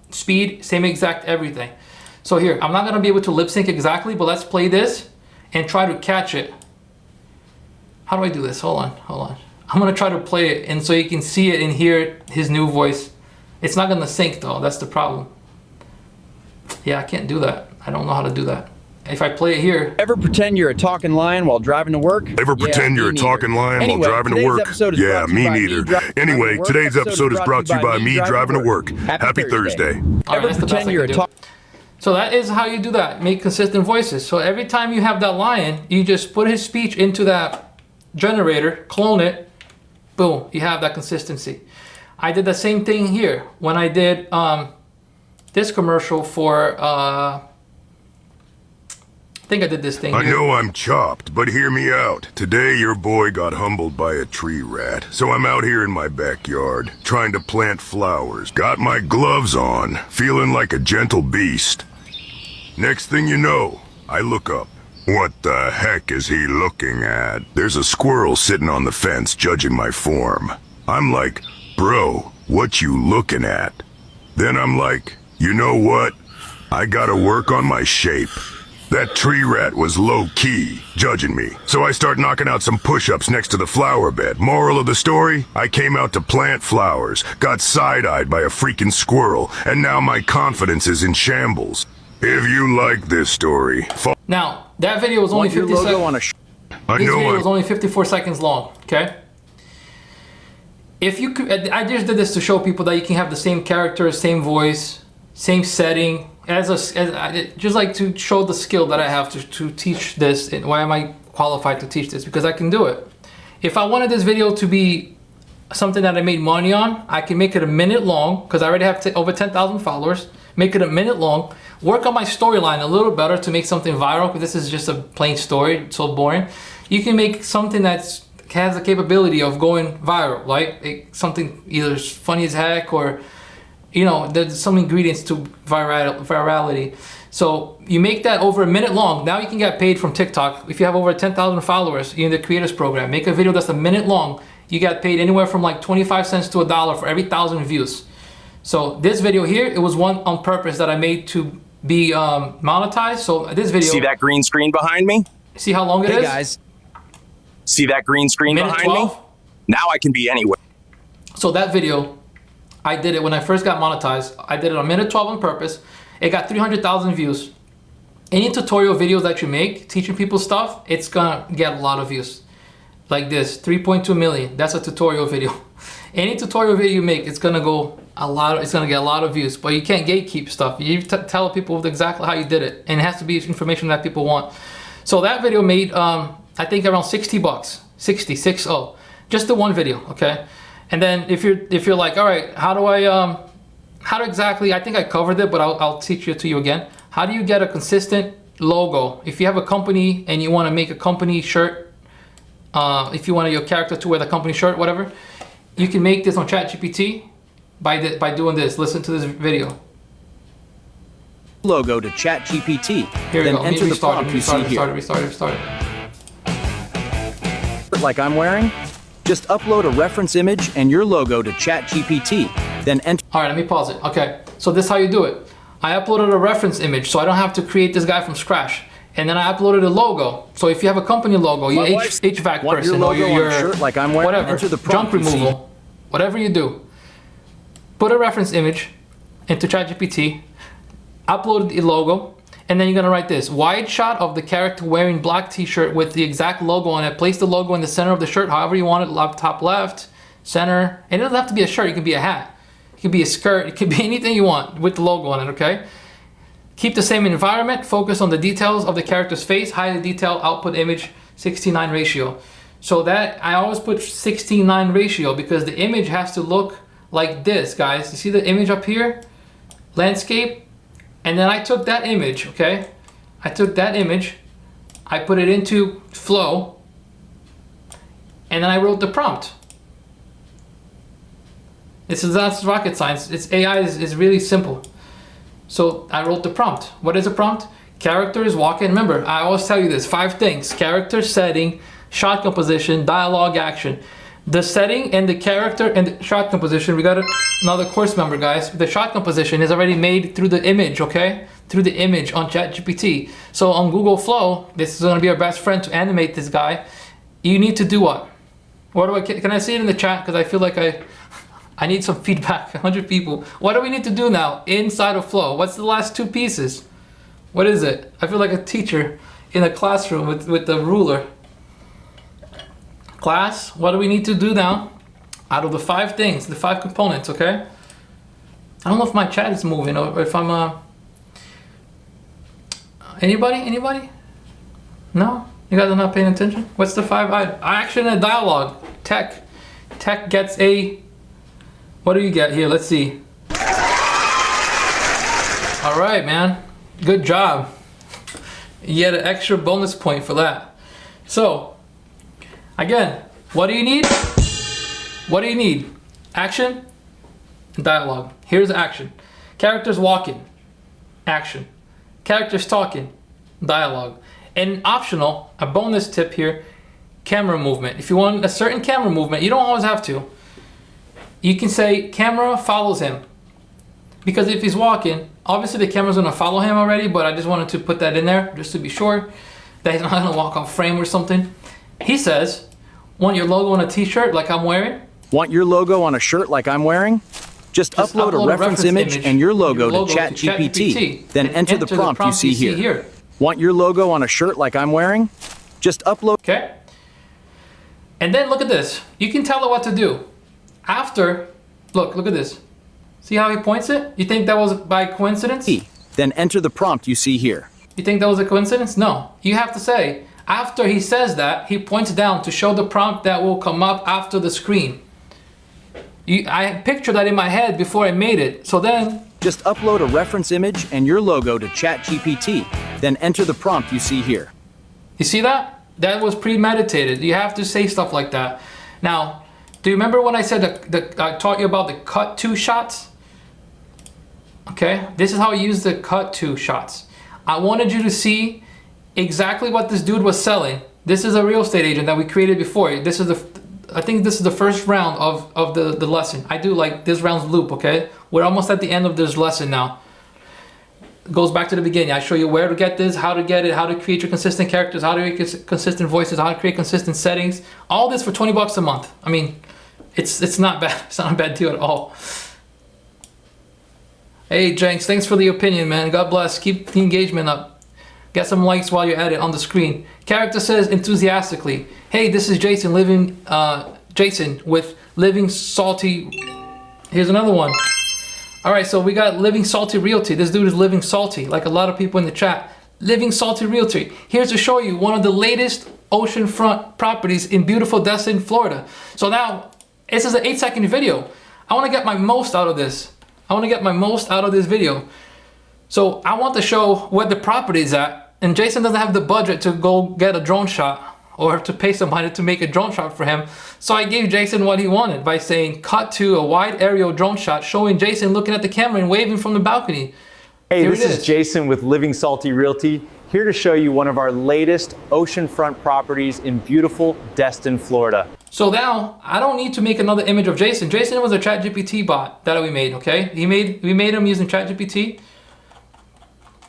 speed, same exact everything. So here, I'm not gonna be able to lip sync exactly, but let's play this and try to catch it. How do I do this? Hold on. I'm gonna try to play it and so you can see it and hear his new voice. It's not gonna sync though, that's the problem. Yeah, I can't do that. I don't know how to do that. If I play it here. Ever pretend you're a talking lion while driving to work? Ever pretend you're a talking lion while driving to work? Yeah, me neither. Anyway, today's episode is brought to you by me driving to work. Happy Thursday. Ever pretend you're a talking... So that is how you do that, make consistent voices. So every time you have that lion, you just put his speech into that generator, clone it, boom, you have that consistency. I did the same thing here when I did this commercial for, I think I did this thing I here. know I'm chopped, but hear me out. Today your boy got humbled by a tree rat, so I'm out here in my backyard, trying to plant flowers. Got my gloves on, feeling like a gentle beast. Next thing you know, I look up. What the heck is he looking at? There's a squirrel sitting on the fence judging my form. I'm like, bro, what you looking at? Then I'm like, you know what? I gotta work on my shape. That tree rat was low-key, judging me. So I start knocking out some push-ups next to the flower bed. Moral of the story? I came out to plant flowers, got side-eyed by a freaking squirrel, and now my confidence is in shambles. If you like this story... Now, that video was only 50 seconds. This video was only 54 seconds long, okay? If you could, I just did this to show people that you can have the same character, same voice, same setting, just like to show the skill that I have to teach this, and why am I qualified to teach this? Because I can do it. If I wanted this video to be something that I made money on, I can make it a minute long, because I already have over 10,000 followers. Make it a minute long, work on my storyline a little better to make something viral, because this is just a plain story, it's so boring. You can make something that has the capability of going viral, right? Something either funny as heck, or you know, there's some ingredients to virality. So you make that over a minute long. Now you can get paid from TikTok. If you have over 10,000 followers in the creators program, make a video that's a minute long. You get paid anywhere from like 25 cents to $1 for every 1,000 views. So this video here, it was one on purpose that I made to be monetized. So this video. See that green screen behind me? See how long it is? Hey guys, See that green screen Minute behind 12? me? Now I can be anywhere. So that video, I did it when I first got monetized. I did it on minute 12 on purpose. It got 300,000 views. Any tutorial videos that you make, teaching people stuff, it's gonna get a lot of views. Like this, 3.2 million. That's a tutorial video. Any tutorial video you make, it's gonna go it's gonna get a lot of views. But you can't gatekeep stuff. You tell people exactly how you did it, and it has to be information that people want. So that video made, I think around 60 bucks, 60, just the one video, okay? And then if you're like, all right, how do exactly, I think I covered it, but I'll teach it to you again. How do you get a consistent logo? If you have a company and you want to make a company shirt, if you want your character to wear the company shirt, whatever, you can make this on ChatGPT by doing this. Listen to this video. logo to ChatGPT. Here we Then go. enter the prompt you see here. Restart. Like I'm wearing? Just upload a reference image and your logo to ChatGPT. Then enter. All right, let me pause it. Okay, so this is how you do it. I uploaded a reference image, so I don't have to create this guy from scratch. And then I uploaded a logo. So if you have a company logo, you're HVAC Want your person, or logo on a you're shirt like I'm wearing? whatever, Enter the junk prompt you see. removal, whatever you do. Put a reference image into ChatGPT, upload the logo, and then you're gonna write this: wide shot of the character wearing black t-shirt with the exact logo on it. Place the logo in the center of the shirt, however you want it, top left, center. And it doesn't have to be a shirt, it can be a hat. It could be a skirt, it could be anything you want with the logo on it, okay? Keep the same environment, focus on the details of the character's face, highly detail, output image, 16:9 ratio. So that, I always put 16:9 ratio because the image has to look like this, guys. You see the image up here? Landscape. And then I took that image, okay? I took that image, I put it into Flow, and then I wrote the prompt. That's rocket science. AI is really simple. So I wrote the prompt. What is a prompt? Characters walk in. Remember, I always tell you this, 5 things: character, setting, shot composition, dialogue, action. The setting and the character and the shot composition, we got another course member, guys. The shot composition is already made through the image, okay? Through the image on ChatGPT. So on Google Flow, this is gonna be our best friend to animate this guy. You need to do what? Can I see it in the chat? Because I feel like I need some feedback, 100 people. What do we need to do now inside of Flow? What's the last 2 pieces? What is it? I feel like a teacher in a classroom with the ruler. Class, what do we need to do now? Out of the 5 things, the 5 components, okay? I don't know if my chat is moving or if I'm Anybody? No? You guys are not paying attention? What's the 5 action and dialogue? Tech gets a, what do you get here? Let's see. All right, man. Good job. You get an extra bonus point for that. So, again, what do you need? What do you need? Action and dialogue. Here's action. Characters walking. Action. Characters talking. Dialogue. And optional, a bonus tip here, camera movement. If you want a certain camera movement, you don't always have to. You can say camera follows him. Because if he's walking, obviously the camera's gonna follow him already, but I just wanted to put that in there just to be sure that he's not gonna walk off frame or something. He says, want your logo on a t-shirt like I'm wearing? Want your logo on a shirt like I'm wearing? Just upload a reference image and your logo to ChatGPT. Then enter the prompt you see here. Want your logo on a shirt like I'm wearing? Just upload. Okay. And then look at this. You can tell it what to do. After, look at this. See how he points it? You think that was by coincidence? then enter the prompt you see here. You think that was a coincidence? No. You have to say, after he says that, he points down to show the prompt that will come up after the screen. I pictured that in my head before I made it. So then... Just upload a reference image and your logo to ChatGPT, then enter the prompt you see here. You see that? That was premeditated. You have to say stuff like that. Now, do you remember when I said I taught you about the cut to shots? Okay, this is how I use the cut to shots. I wanted you to see exactly what this dude was selling. This is a real estate agent that we created before. This is I think this is the first round of the lesson. I do like this round's loop, okay? We're almost at the end of this lesson now. It goes back to the beginning. I show you where to get this, how to get it, how to create your consistent characters, how to make consistent voices, how to create consistent settings. All this for 20 bucks a month. I mean, it's not bad. It's not a bad deal at all. Hey, Jenks, thanks for the opinion, man. God bless. Keep the engagement up. Get some likes while you're at it on the screen. Character says enthusiastically, hey, this is Jason Jason with Living Salty. Here's another one. All right, so we got Living Salty Realty. This dude is Living Salty, like a lot of people in the chat. Living Salty Realty. Here's to show you one of the latest oceanfront properties in beautiful Destin, Florida. So now, this is an 8-second video. I want to get my most out of this. I want to get my most out of this video. So I want to show where the property is at, and Jason doesn't have the budget to go get a drone shot or to pay somebody to make a drone shot for him. So I gave Jason what he wanted by saying, cut to a wide aerial drone shot showing Jason looking at the camera and waving from the balcony. Hey, this is Jason with Living Salty Realty, here to show you one of our latest oceanfront properties in beautiful Destin, Florida. So now I don't need to make another image of Jason. Jason was a ChatGPT bot that we made, okay? We made him using ChatGPT.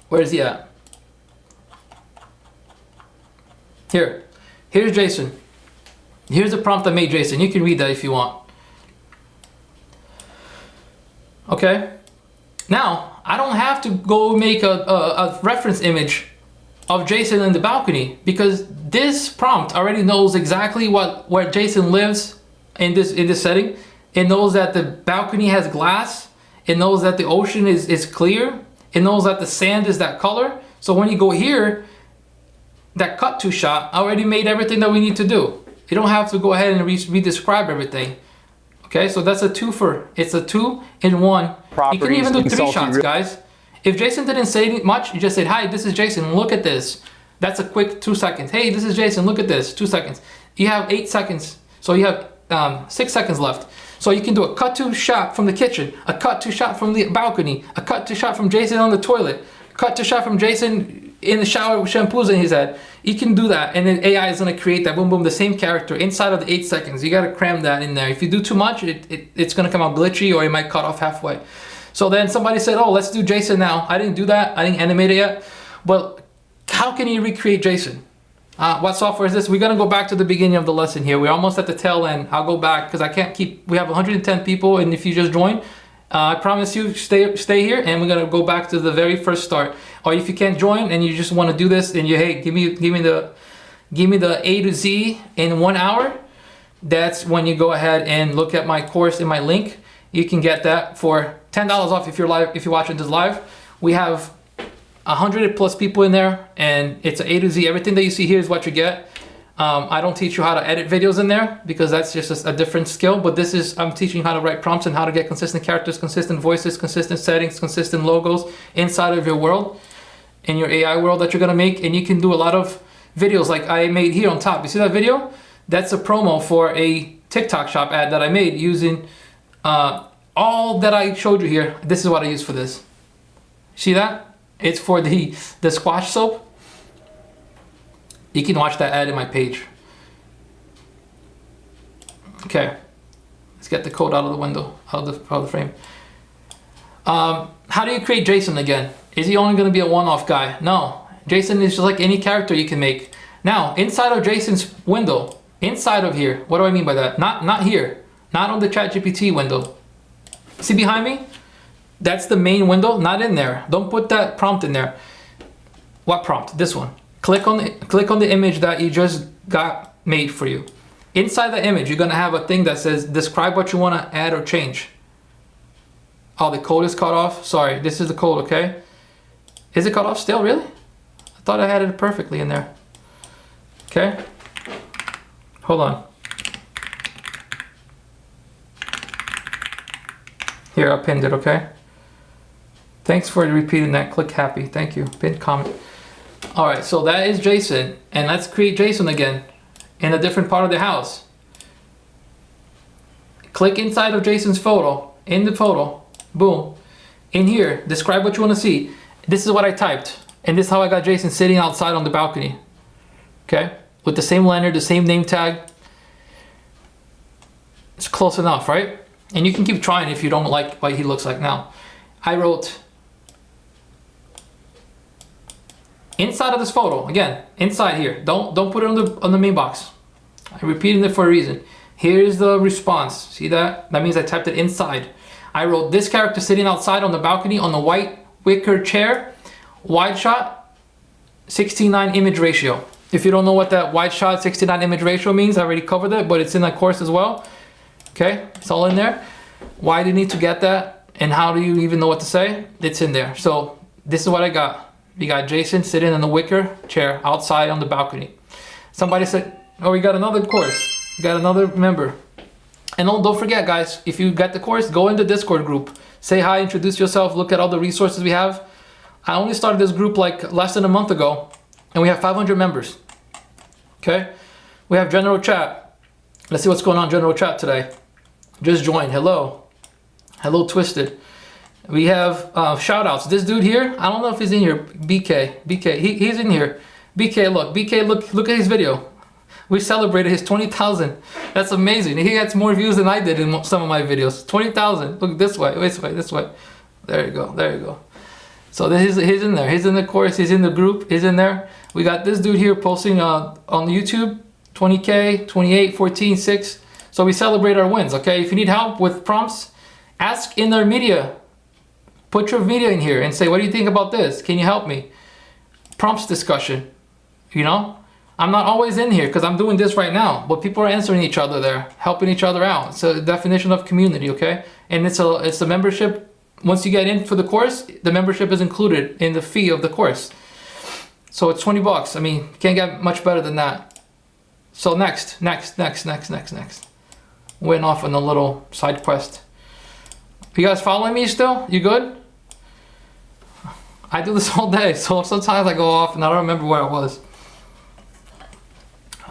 Where is he at? Here's Jason. Here's the prompt I made Jason. You can read that if you want. Okay. Now, I don't have to go make a reference image of Jason in the balcony because this prompt already knows exactly where Jason lives in this setting. It knows that the balcony has glass. It knows that the ocean is clear. It knows that the sand is that color. So when you go here, that cut to shot already made everything that we need to do. You don't have to go ahead and re-describe everything. Okay, so that's a twofer. It's a 2-in-1. You can even do 3 shots, guys. If Jason didn't say much, you just said, hi, this is Jason, look at this. That's a quick 2 seconds. Hey, this is Jason, look at this, 2 seconds. You have 8 seconds, so you have 6 seconds left. So you can do a cut to shot from the kitchen, a cut to shot from the balcony, a cut to shot from Jason on the toilet, cut to shot from Jason in the shower with shampoos in his head. You can do that, and then AI is gonna create that, boom, boom, the same character inside of the 8 seconds. You gotta cram that in there. If you do too much, it's gonna come out glitchy or it might cut off halfway. So then somebody said, oh, let's do Jason now. I didn't do that, I didn't animate it yet. But how can you recreate Jason? What software is this? We're gonna go back to the beginning of the lesson here. We're almost at the tail end. I'll go back because I can't keep, we have 110 people, and if you just join, I promise you stay here, and we're gonna go back to the very first start. Or if you can't join and you just want to do this, and you, hey, give me the A to Z in 1 hour. That's when you go ahead and look at my course in my link. You can get that for $10 off if you're live, if you're watching this live. We have 100+ people in there, and it's an A to Z. Everything that you see here is what you get. I don't teach you how to edit videos in there because that's just a different skill, but this is, I'm teaching you how to write prompts and how to get consistent characters, consistent voices, consistent settings, consistent logos inside of your world, in your AI world that you're gonna make. And you can do a lot of videos like I made here on top. You see that video? That's a promo for a TikTok shop ad that I made using all that I showed you here. This is what I use for this. See that? It's for the squash soap. You can watch that ad in my page. Okay, let's get the code out of the window, out of the frame. How do you create Jason again? Is he only gonna be a one-off guy? No, Jason is just like any character you can make. Now, inside of Jason's window, inside of here, what do I mean by that? Not here, not on the ChatGPT window. See behind me? That's the main window, not in there. Don't put that prompt in there. What prompt? This one. Click on the image that you just got made for you. Inside the image, you're gonna have a thing that says describe what you wanna add or change. Oh, the code is cut off. Sorry, this is the code, okay? Is it cut off still, really? I thought I had it perfectly in there. Okay. Hold on. Here, I pinned it, okay? Thanks for repeating that. Click happy. Thank you. Pin comment. All right, so that is Jason. And let's create Jason again in a different part of the house. Click inside of Jason's photo. In the photo. Boom. In here, describe what you want to see. This is what I typed. And this is how I got Jason sitting outside on the balcony. Okay? With the same lanyard, the same name tag. It's close enough, right? And you can keep trying if you don't like what he looks like now. I wrote inside of this photo, again, inside here. Don't put it on the main box. I'm repeating it for a reason. Here's the response. See that? That means I typed it inside. I wrote this character sitting outside on the balcony on the white wicker chair, wide shot, 16:9 image ratio. If you don't know what that wide shot 16:9 image ratio means, I already covered it, but it's in that course as well. Okay, it's all in there. Why do you need to get that? And how do you even know what to say? It's in there. So this is what I got. We got Jason sitting in the wicker chair outside on the balcony. Somebody said, oh, we got another course. We got another member. And don't forget, guys, if you got the course, go in the Discord group. Say hi, introduce yourself, look at all the resources we have. I only started this group like less than a month ago, and we have 500 members. Okay? We have general chat. Let's see what's going on in general chat today. Just joined. Hello. Hello, Twisted. We have shout outs. This dude here, I don't know if he's in here. BK, he's in here. BK, look at his video. We celebrated his 20,000. That's amazing. He gets more views than I did in some of my videos. 20,000. Look this way. There you go. So he's in there. He's in the course. He's in the group. He's in there. We got this dude here posting on YouTube. 20K, 28, 14, 6. So we celebrate our wins, okay? If you need help with prompts, ask in our media. Put your media in here and say, what do you think about this? Can you help me? Prompts discussion, you know? I'm not always in here because I'm doing this right now, but people are answering each other there, helping each other out. It's a definition of community, okay? And it's a membership. Once you get in for the course, the membership is included in the fee of the course. So it's 20 bucks. I mean, can't get much better than that. So next. Went off on a little side quest. You guys following me still? You good? I do this all day, so sometimes I go off and I don't remember where I was.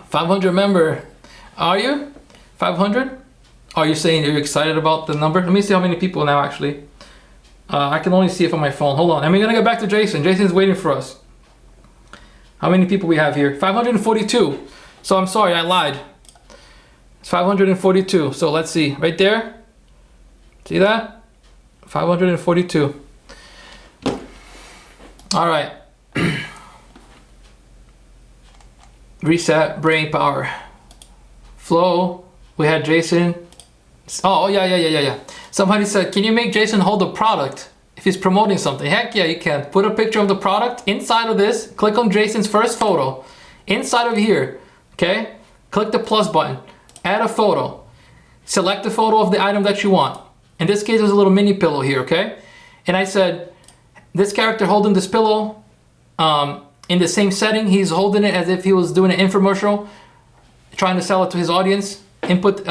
500 member. Are you? 500? Are you saying you're excited about the number? Let me see how many people now actually. I can only see it on my phone. Hold on. And we're gonna get back to Jason. Jason's waiting for us. How many people we have here? 542. So I'm sorry, I lied. It's 542. So let's see. Right there. See that? 542. All right. Reset brain power. Flow. We had Jason. Oh yeah. Somebody said, can you make Jason hold a product if he's promoting something? Heck yeah, you can. Put a picture of the product inside of this. Click on Jason's first photo. Inside of here. Okay? Click the plus button. Add a photo. Select the photo of the item that you want. In this case, there's a little mini pillow here, okay? And I said, this character holding this pillow in the same setting, he's holding it as if he was doing an infomercial, trying to sell it to his audience. Output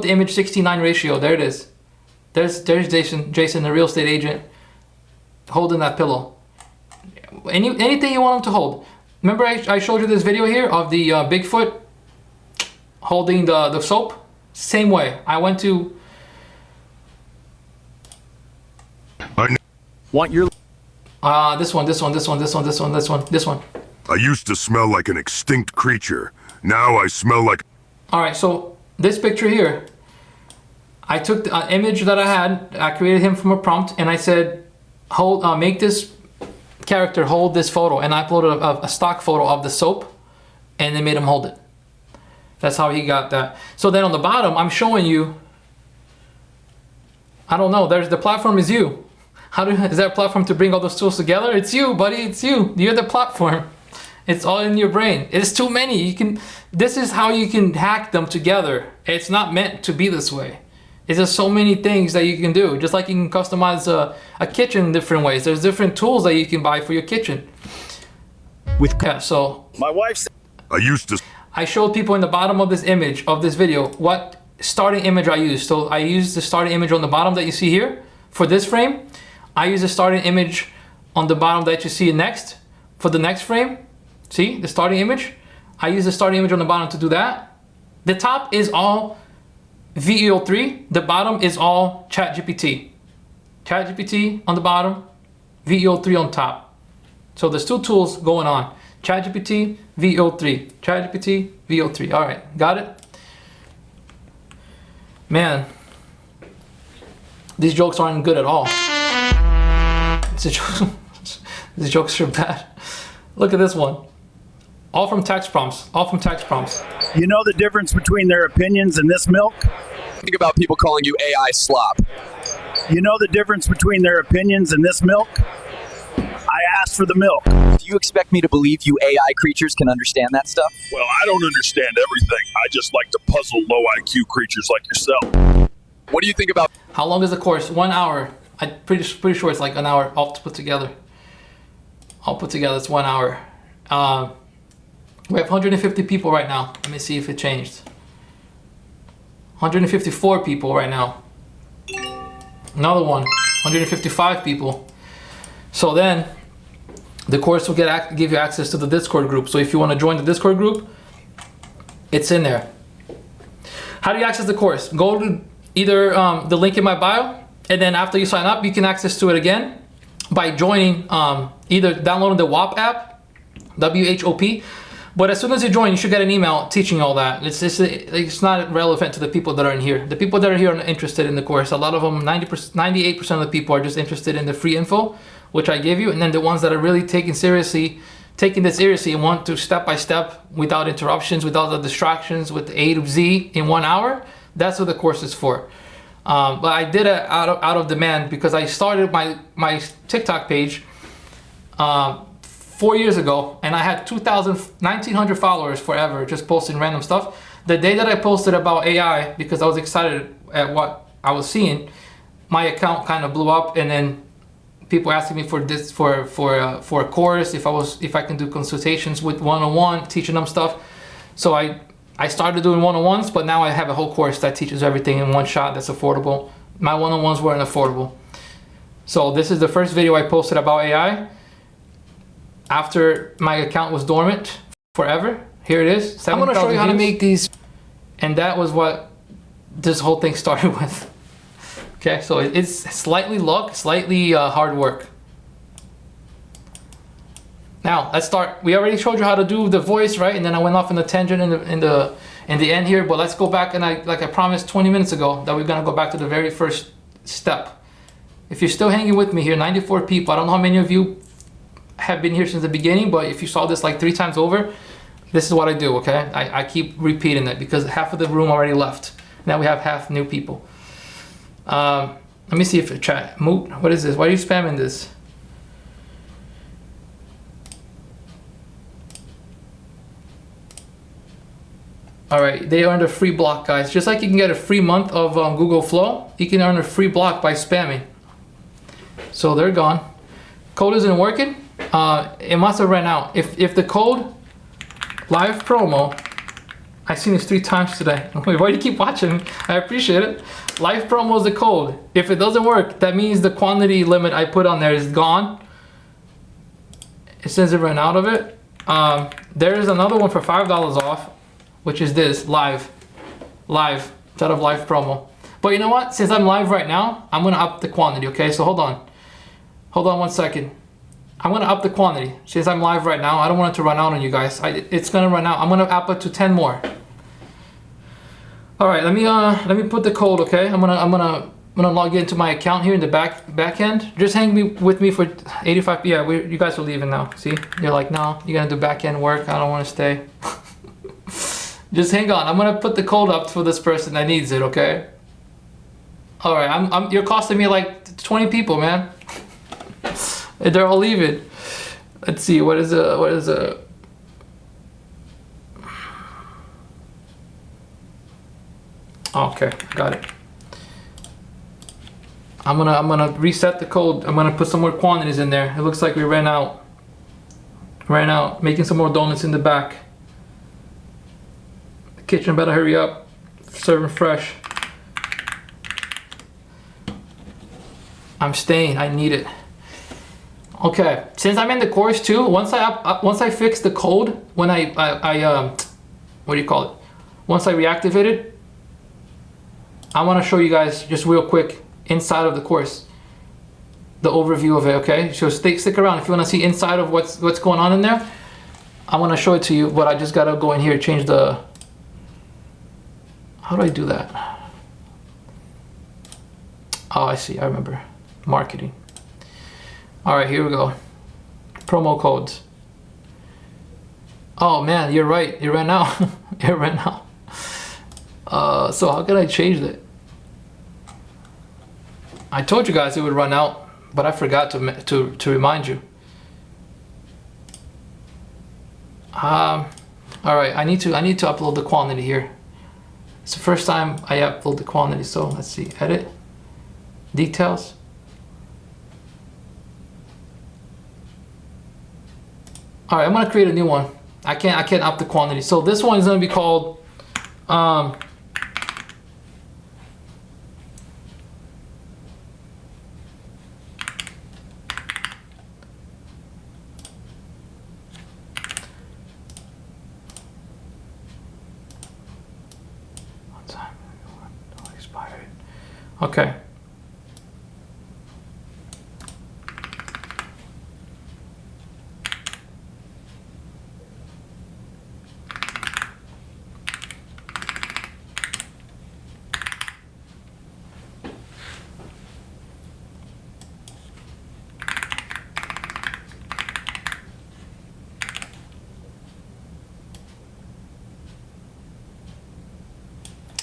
the image 16:9 ratio. There it is. There's Jason, the real estate agent, holding that pillow. Anything you want him to hold. Remember I showed you this video here of the Bigfoot holding the soap? Same way. I went to... Want your... This one. I used to smell like an extinct creature. Now I smell like... Alright, so this picture here, I took the image that I had, I created him from a prompt, and I said, make this character hold this photo, and I uploaded a stock photo of the soap, and they made him hold it. That's how he got that. So then on the bottom, I'm showing you, I don't know, the platform is you. Is there a platform to bring all those tools together? It's you, buddy, it's you. You're the platform. It's all in your brain. It's too many. This is how you can hack them together. It's not meant to be this way. It's just so many things that you can do. Just like you can customize a kitchen in different ways. There's different tools that you can buy for your kitchen. So My wife's. I showed people in the bottom of this image, of this video, what starting image I used. So I used the starting image on the bottom that you see here for this frame. I use the starting image on the bottom that you see next for the next frame. See the starting image? I use the starting image on the bottom to do that. The top is all VEO3. The bottom is all ChatGPT. ChatGPT on the bottom, VEO3 on top. So there's two tools going on. ChatGPT, VEO3. ChatGPT, VEO3. All right, got it? Man, these jokes aren't good at all. These jokes are bad. Look at this one. All from text prompts. All from text prompts. You know the difference between their opinions and this milk? Think about people calling you AI slop. You know the difference between their opinions and this milk? I asked for the milk. Do you expect me to believe you AI creatures can understand that stuff? Well, I don't understand everything. I just like to puzzle low IQ creatures like yourself. What do you think about... How long is the course? 1 hour. I'm pretty sure it's like an hour all put together. All put together, it's 1 hour. We have 150 people right now. Let me see if it changed. 154 people right now. Another one, 155 people. So then the course will give you access to the Discord group. So if you want to join the Discord group, it's in there. How do you access the course? Go to either the link in my bio, and then after you sign up, you can access to it again by joining, either downloading the WHOP app, WHOP. But as soon as you join, you should get an email teaching all that. It's not relevant to the people that are in here. The people that are here are interested in the course. A lot of them, 98% of the people are just interested in the free info, which I give you. And then the ones that are really taking this seriously and want to step by step, without interruptions, without the distractions, with A to Z in 1 hour, that's what the course is for. But I did it out of demand because I started my TikTok page 4 years ago, and I had 1,900 followers forever, just posting random stuff. The day that I posted about AI, because I was excited at what I was seeing, my account kind of blew up, and then people asking me for this for a course, if I can do consultations with one-on-one, teaching them stuff. So I started doing one-on-ones, but now I have a whole course that teaches everything in one shot that's affordable. My one-on-ones weren't affordable. So this is the first video I posted about AI. After my account was dormant forever. Here it is. I'm gonna show you how to make these. And that was what this whole thing started with. Okay, so it's slightly luck, slightly hard work. Now let's start. We already showed you how to do the voice, right? And then I went off in the tangent in the end here. But let's go back, and like I promised 20 minutes ago, that we're gonna go back to the very first step. If you're still hanging with me here, 94 people. I don't know how many of you have been here since the beginning, but if you saw this like 3 times over, this is what I do, okay? I keep repeating it because half of the room already left. Now we have half new people. Let me see if it chat. Moot, what is this? Why are you spamming this? All right, they earned a free block, guys. Just like you can get a free month of Google Flow, you can earn a free block by spamming. So they're gone. Code isn't working. It must have ran out. If the code live promo, I've seen this 3 times today. Wait, why do you keep watching? I appreciate it. Live promo is the code. If it doesn't work, that means the quantity limit I put on there is gone. It says it ran out of it. There is another one for $5 off, which is this live instead of live promo. But you know what? Since I'm live right now, I'm gonna up the quantity. Okay, so hold on 1 second. I'm gonna up the quantity since I'm live right now. I don't want it to run out on you guys. It's gonna run out. I'm gonna up it to 10 more. All right, let me put the code. Okay, I'm gonna log into my account here in the back end. Just hang with me for 85. Yeah, you guys are leaving now. See, you're like, no, you're gonna do back end work. I don't want to stay. Just hang on. I'm gonna put the code up for this person that needs it. Okay. All right, you're costing me like 20 people, man. They're all leaving. Let's see, what is a okay, got it. I'm gonna reset the code. I'm gonna put some more quantities in there. It looks like we ran out. Making some more donuts in the back. The kitchen better hurry up. Serving fresh. I'm staying. I need it. Okay. Since I'm in the course too, once I fix the code, when I what do you call it? Once I reactivate it, I want to show you guys just real quick inside of the course, the overview of it. Okay, so stick around if you want to see inside of what's going on in there. I want to show it to you, but I just gotta go in here, change the. How do I do that? Oh, I see. I remember. Marketing. All right, here we go. Promo codes. Oh man, you're right. It ran out. It ran out. So how can I change it? I told you guys it would run out, but I forgot to remind you. All right, I need to upload the quantity here. It's the first time I upload the quantity, so let's see. Edit. Details. All right, I'm gonna create a new one. I can't up the quantity. So this one is gonna be called expired. Okay.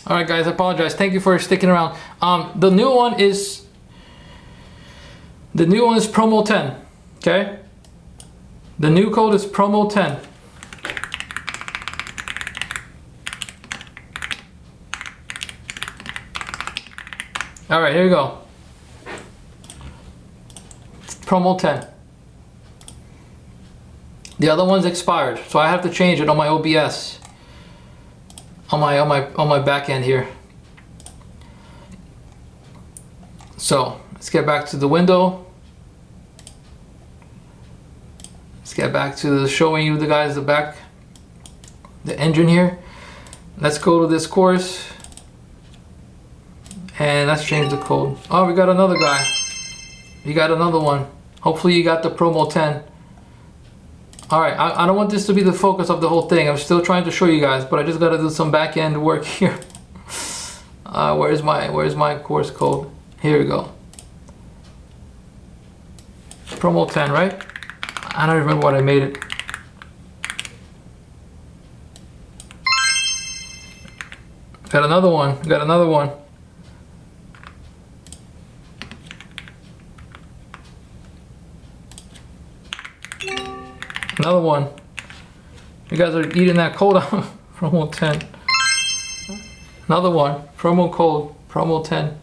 All right, guys, I apologize. Thank you for sticking around. The new one is promo 10. Okay. The new code is promo 10. All right, here we go. Promo 10. The other one's expired, so I have to change it on my OBS. On my back end here. So let's get back to the window. Let's get back to showing you the guys the engine here. Let's go to this course and let's change the code. Oh, we got another guy. We got another one. Hopefully you got the promo 10. All right, I don't want this to be the focus of the whole thing. I'm still trying to show you guys, but I just got to do some back end work here. Where's my course code? Here we go. Promo 10, right? I don't remember what I made it. Got another one. Got another one. Another one. You guys are eating that code out. Promo 10. Another one. Promo code. Promo 10.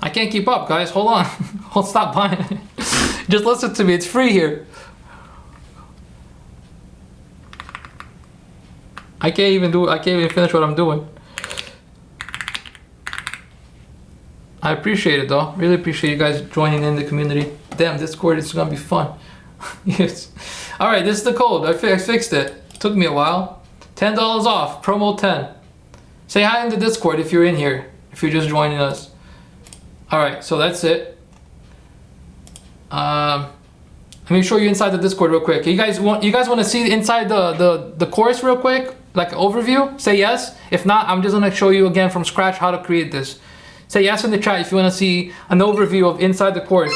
I can't keep up, guys. Hold on. Hold, stop buying it. Just listen to me. It's free here. I can't even finish what I'm doing. I appreciate it though. Really appreciate you guys joining in the community. Damn, Discord is gonna be fun. Yes. All right, this is the code. I fixed it. Took me a while. $10 off. Promo 10. Say hi in the Discord if you're in here. If you're just joining us. All right, so that's it. Let me show you inside the Discord real quick. You guys want to see inside the course real quick, like overview? Say yes. If not, I'm just gonna show you again from scratch how to create this. Say yes in the chat if you want to see an overview of inside the course.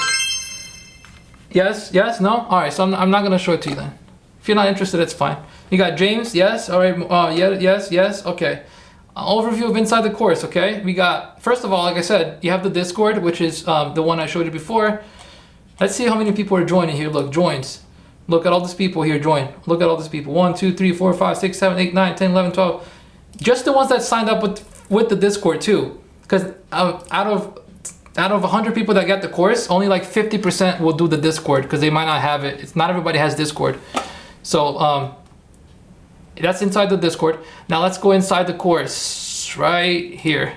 Yes? Yes? No? All right, so I'm not going to show it to you then. If you're not interested, it's fine. You got James? Yes? All right. Yeah, yes, yes. Okay. Overview of inside the course, okay? We got, first of all, like I said, you have the Discord, which is the one I showed you before. Let's see how many people are joining here. Look, joins. Look at all these people here join. Look at all these people. 1, 2, 3, 4, 5, 6, 7, 8, 9, 10, 11, 12. Just the ones that signed up with the Discord too. Because out of 100 people that get the course, only like 50% will do the Discord because they might not have it. It's not everybody has Discord. So that's inside the Discord. Now let's go inside the course right here.